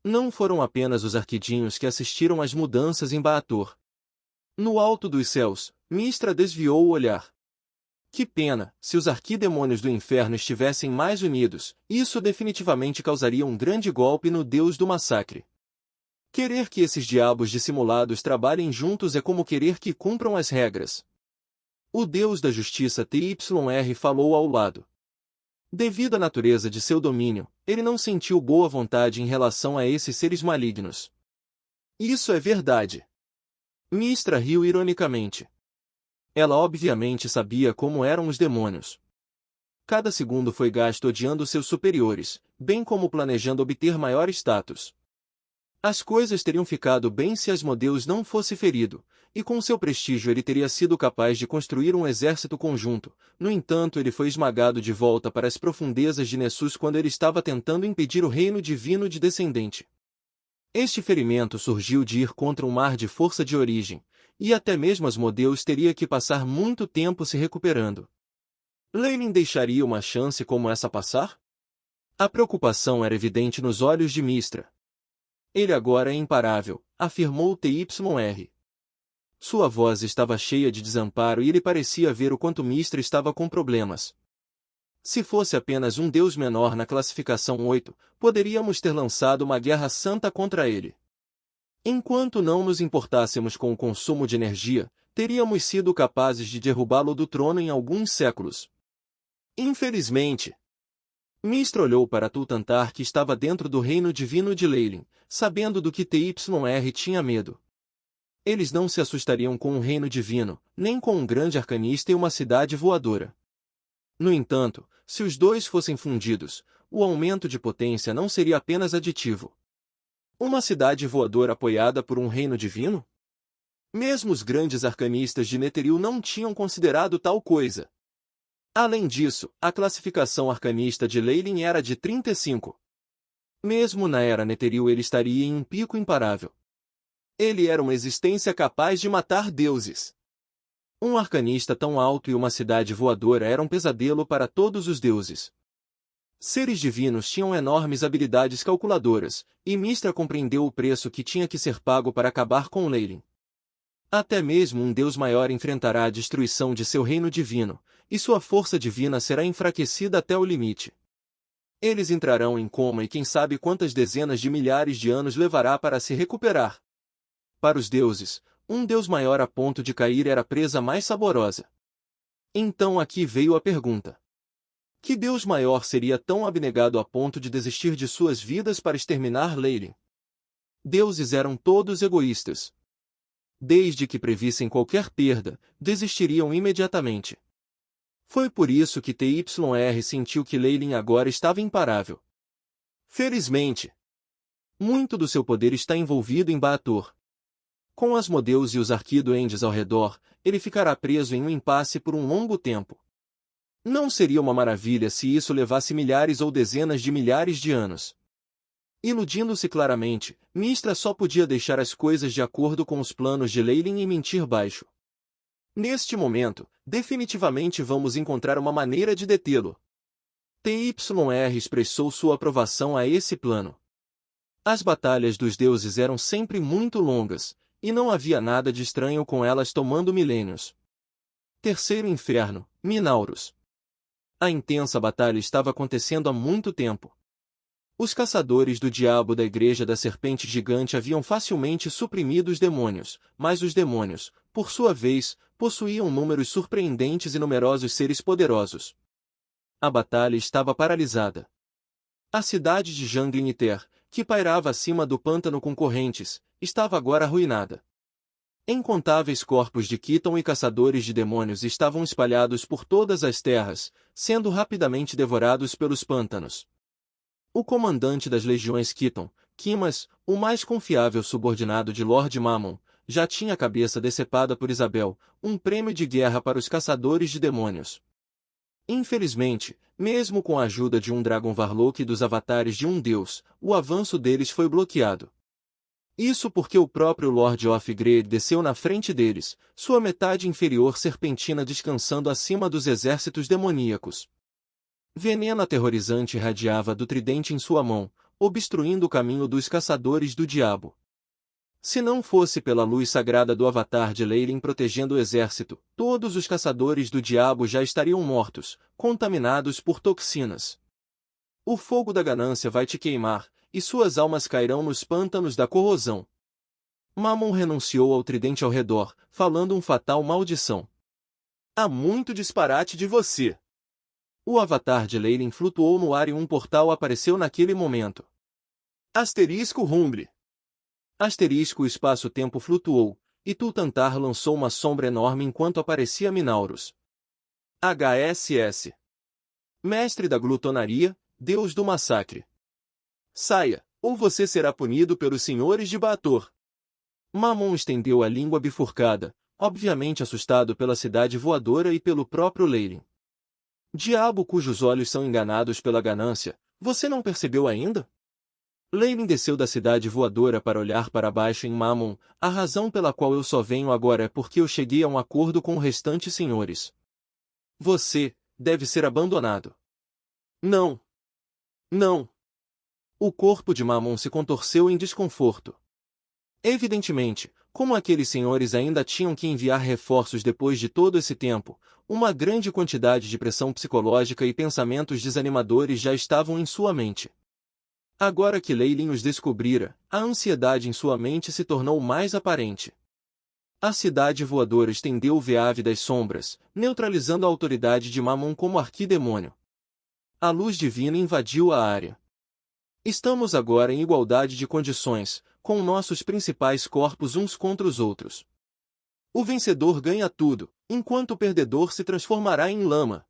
Não foram apenas os arquidinhos que assistiram às mudanças em Baator. No alto dos céus, Mistra desviou o olhar. Que pena, se os arquidemônios do inferno estivessem mais unidos, isso definitivamente causaria um grande golpe no Deus do massacre. Querer que esses diabos dissimulados trabalhem juntos é como querer que cumpram as regras. O Deus da Justiça TYR falou ao lado. Devido à natureza de seu domínio, ele não sentiu boa vontade em relação a esses seres malignos. Isso é verdade. Mistra riu ironicamente. Ela obviamente sabia como eram os demônios. Cada segundo foi gasto odiando seus superiores, bem como planejando obter maior status. As coisas teriam ficado bem se Asmodeus não fosse ferido, e com seu prestígio ele teria sido capaz de construir um exército conjunto. No entanto, ele foi esmagado de volta para as profundezas de Nessus quando ele estava tentando impedir o reino divino de Descendente. Este ferimento surgiu de ir contra um mar de força de origem, e até mesmo Asmodeus teria que passar muito tempo se recuperando. Leilin deixaria uma chance como essa passar? A preocupação era evidente nos olhos de Mistra. Ele agora é imparável, afirmou TYR. Sua voz estava cheia de desamparo e ele parecia ver o quanto Mistra estava com problemas. Se fosse apenas um deus menor na classificação 8, poderíamos ter lançado uma guerra santa contra ele. Enquanto não nos importássemos com o consumo de energia, teríamos sido capazes de derrubá-lo do trono em alguns séculos. Infelizmente. Mistra olhou para Tultantar que estava dentro do reino divino de Leilin, sabendo do que TYR tinha medo. Eles não se assustariam com um reino divino, nem com um grande arcanista e uma cidade voadora. No entanto, se os dois fossem fundidos, o aumento de potência não seria apenas aditivo. Uma cidade voadora apoiada por um reino divino? Mesmo os grandes arcanistas de Netheril não tinham considerado tal coisa. Além disso, a classificação arcanista de Leilin era de 35. Mesmo na era Netheril ele estaria em um pico imparável. Ele era uma existência capaz de matar deuses. Um arcanista tão alto e uma cidade voadora eram um pesadelo para todos os deuses. Seres divinos tinham enormes habilidades calculadoras, e Mistra compreendeu o preço que tinha que ser pago para acabar com Leilin. Até mesmo um deus maior enfrentará a destruição de seu reino divino, e sua força divina será enfraquecida até o limite. Eles entrarão em coma e quem sabe quantas dezenas de milhares de anos levará para se recuperar. Para os deuses, um deus maior a ponto de cair era a presa mais saborosa. Então aqui veio a pergunta. Que deus maior seria tão abnegado a ponto de desistir de suas vidas para exterminar Leilin? Deuses eram todos egoístas. Desde que previssem qualquer perda, desistiriam imediatamente. Foi por isso que TYR sentiu que Leilin agora estava imparável. Felizmente, muito do seu poder está envolvido em Baator. Com Asmodeus e os Arquiduendes ao redor, ele ficará preso em um impasse por um longo tempo. Não seria uma maravilha se isso levasse milhares ou dezenas de milhares de anos. Iludindo-se claramente, Mistra só podia deixar as coisas de acordo com os planos de Leilin e mentir baixo. Neste momento, definitivamente vamos encontrar uma maneira de detê-lo. TYR expressou sua aprovação a esse plano. As batalhas dos deuses eram sempre muito longas, e não havia nada de estranho com elas tomando milênios. Terceiro inferno, Minauros. A intensa batalha estava acontecendo há muito tempo. Os caçadores do diabo da Igreja da Serpente Gigante haviam facilmente suprimido os demônios, mas os demônios, por sua vez, possuíam números surpreendentes e numerosos seres poderosos. A batalha estava paralisada. A cidade de Janglin-Iter, que pairava acima do pântano com correntes, estava agora arruinada. Incontáveis corpos de Khiton e caçadores de demônios estavam espalhados por todas as terras, sendo rapidamente devorados pelos pântanos. O comandante das legiões Khiton, Quimas, o mais confiável subordinado de Lord Mammon, já tinha a cabeça decepada por Isabel, um prêmio de guerra para os caçadores de demônios. Infelizmente, mesmo com a ajuda de um Dragon Varlock e dos avatares de um deus, o avanço deles foi bloqueado. Isso porque o próprio Lord of Greed desceu na frente deles, sua metade inferior serpentina descansando acima dos exércitos demoníacos. Veneno aterrorizante irradiava do tridente em sua mão, obstruindo o caminho dos caçadores do diabo. Se não fosse pela luz sagrada do avatar de Leyline protegendo o exército, todos os caçadores do diabo já estariam mortos, contaminados por toxinas. O fogo da ganância vai te queimar, e suas almas cairão nos pântanos da corrosão. Mammon renunciou ao tridente ao redor, falando um fatal maldição. Há muito disparate de você. O avatar de Leyline flutuou no ar e um portal apareceu naquele momento. Asterisco Rumble. Asterisco o espaço-tempo flutuou, e Tultantar lançou uma sombra enorme enquanto aparecia Minauros. HSS. Mestre da glutonaria, Deus do massacre. Saia, ou você será punido pelos senhores de Baator. Mammon estendeu a língua bifurcada, obviamente assustado pela cidade voadora e pelo próprio Leyline. Diabo cujos olhos são enganados pela ganância, você não percebeu ainda? Leyline desceu da cidade voadora para olhar para baixo em Mammon. A razão pela qual eu só venho agora é porque eu cheguei a um acordo com o restante senhores. Você deve ser abandonado. Não. Não. O corpo de Mammon se contorceu em desconforto. Evidentemente, como aqueles senhores ainda tinham que enviar reforços depois de todo esse tempo, uma grande quantidade de pressão psicológica e pensamentos desanimadores já estavam em sua mente. Agora que Leyline os descobrira, a ansiedade em sua mente se tornou mais aparente. A cidade voadora estendeu o veave das sombras, neutralizando a autoridade de Mammon como arquidemônio. A luz divina invadiu a área. Estamos agora em igualdade de condições, com nossos principais corpos uns contra os outros. O vencedor ganha tudo, enquanto o perdedor se transformará em lama.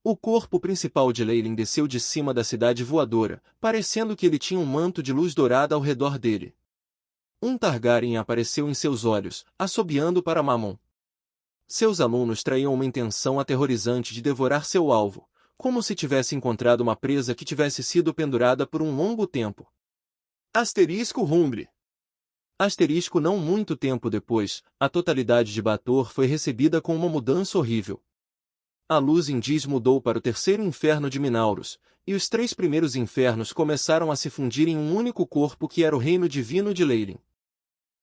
O corpo principal de Leyline desceu de cima da cidade voadora, parecendo que ele tinha um manto de luz dourada ao redor dele. Um Targaryen apareceu em seus olhos, assobiando para Mammon. Seus alunos traíam uma intenção aterrorizante de devorar seu alvo, como se tivesse encontrado uma presa que tivesse sido pendurada por um longo tempo. Asterisco Rumble. Asterisco não muito tempo depois, a totalidade de Baator foi recebida com uma mudança horrível. A luz Indis mudou para o terceiro inferno de Minauros, e os 3 primeiros infernos começaram a se fundir em um único corpo que era o reino divino de Leyline.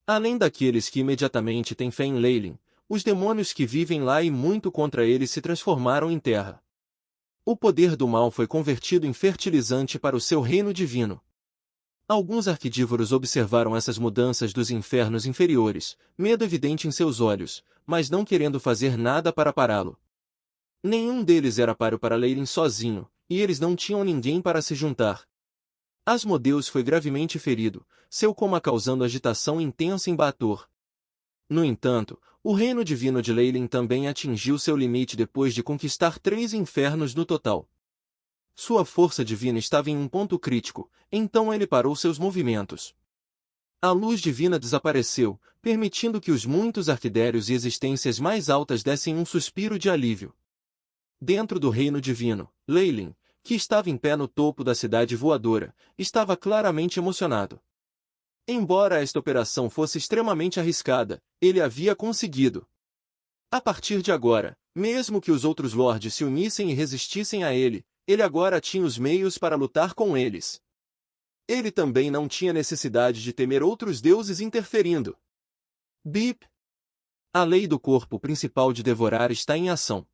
Além daqueles que imediatamente têm fé em Leyline, os demônios que vivem lá e muito contra ele se transformaram em terra. O poder do mal foi convertido em fertilizante para o seu reino divino. Alguns arquidívoros observaram essas mudanças dos infernos inferiores, medo evidente em seus olhos, mas não querendo fazer nada para pará-lo. Nenhum deles era páreo para Leyline sozinho, e eles não tinham ninguém para se juntar. Asmodeus foi gravemente ferido, seu coma causando agitação intensa em Baator. No entanto, o reino divino de Leyline também atingiu seu limite depois de conquistar 3 infernos no total. Sua força divina estava em um ponto crítico, então ele parou seus movimentos. A luz divina desapareceu, permitindo que os muitos arquidérios e existências mais altas dessem um suspiro de alívio. Dentro do reino divino, Leyline, que estava em pé no topo da cidade voadora, estava claramente emocionado. Embora esta operação fosse extremamente arriscada, ele havia conseguido. A partir de agora, mesmo que os outros lords se unissem e resistissem a ele, ele agora tinha os meios para lutar com eles. Ele também não tinha necessidade de temer outros deuses interferindo. Bip! A lei do corpo principal de devorar está em ação.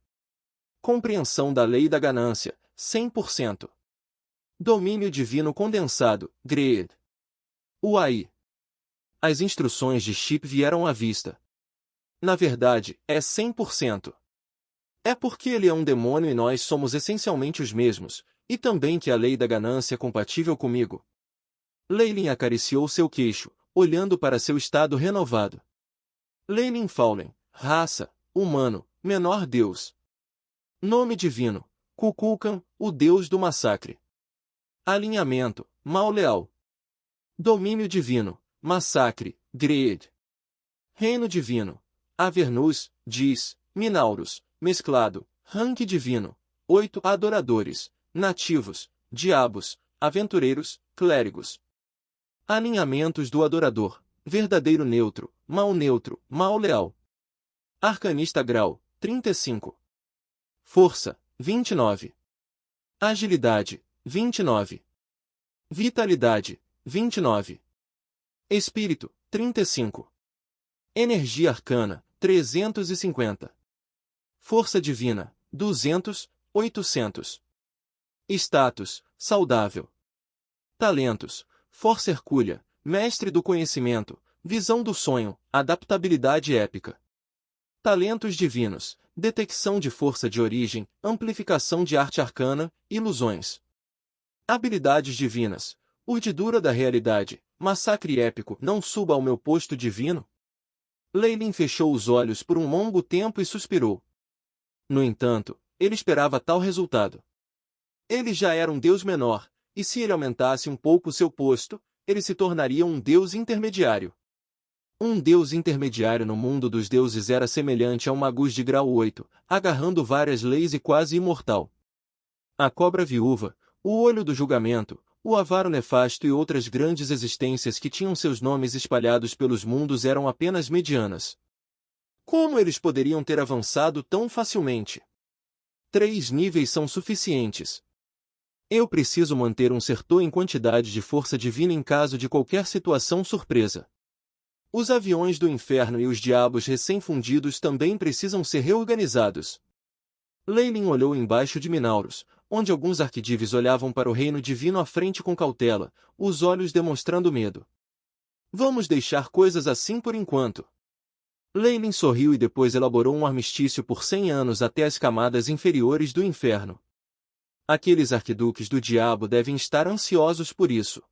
Compreensão da lei da ganância, 100%. Domínio divino condensado, Greed. UAI. As instruções de Chip vieram à vista. Na verdade, é 100%. É porque ele é um demônio e nós somos essencialmente os mesmos, e também que a lei da ganância é compatível comigo. Leyline acariciou seu queixo, olhando para seu estado renovado. Leyline Fallen, raça, humano, menor deus. Nome divino, Kukulkan, o deus do massacre. Alinhamento, mal leal. Domínio divino, massacre, Greed. Reino divino, Avernus, diz, Minauros, mesclado, rank divino, 8 adoradores, nativos, diabos, aventureiros, clérigos. Alinhamentos do adorador, verdadeiro neutro, mal leal. Arcanista grau, 35. Força, 29. Agilidade, 29. Vitalidade, 29. Espírito, 35. Energia arcana, 350. Força divina, 200, 800. Status, saudável. Talentos, força hercúlea, mestre do conhecimento, visão do sonho, adaptabilidade épica. Talentos divinos, detecção de força de origem, amplificação de arte arcana, ilusões. Habilidades divinas, urdidura da realidade, massacre épico, não suba ao meu posto divino? Leilin fechou os olhos por um longo tempo e suspirou. No entanto, ele esperava tal resultado. Ele já era um deus menor, e se ele aumentasse um pouco seu posto, ele se tornaria um deus intermediário. Um deus intermediário no mundo dos deuses era semelhante a um magus de grau 8, agarrando várias leis e quase imortal. A cobra viúva, o olho do julgamento, o avaro nefasto e outras grandes existências que tinham seus nomes espalhados pelos mundos eram apenas medianas. Como eles poderiam ter avançado tão facilmente? 3 níveis são suficientes. Eu preciso manter um certo em quantidade de força divina em caso de qualquer situação surpresa. Os aviões do inferno e os diabos recém-fundidos também precisam ser reorganizados. Leilin olhou embaixo de Minauros, onde alguns arquidives olhavam para o reino divino à frente com cautela, os olhos demonstrando medo. Vamos deixar coisas assim por enquanto. Leilin sorriu e depois elaborou um armistício por 100 anos até as camadas inferiores do inferno. Aqueles arquiduques do diabo devem estar ansiosos por isso.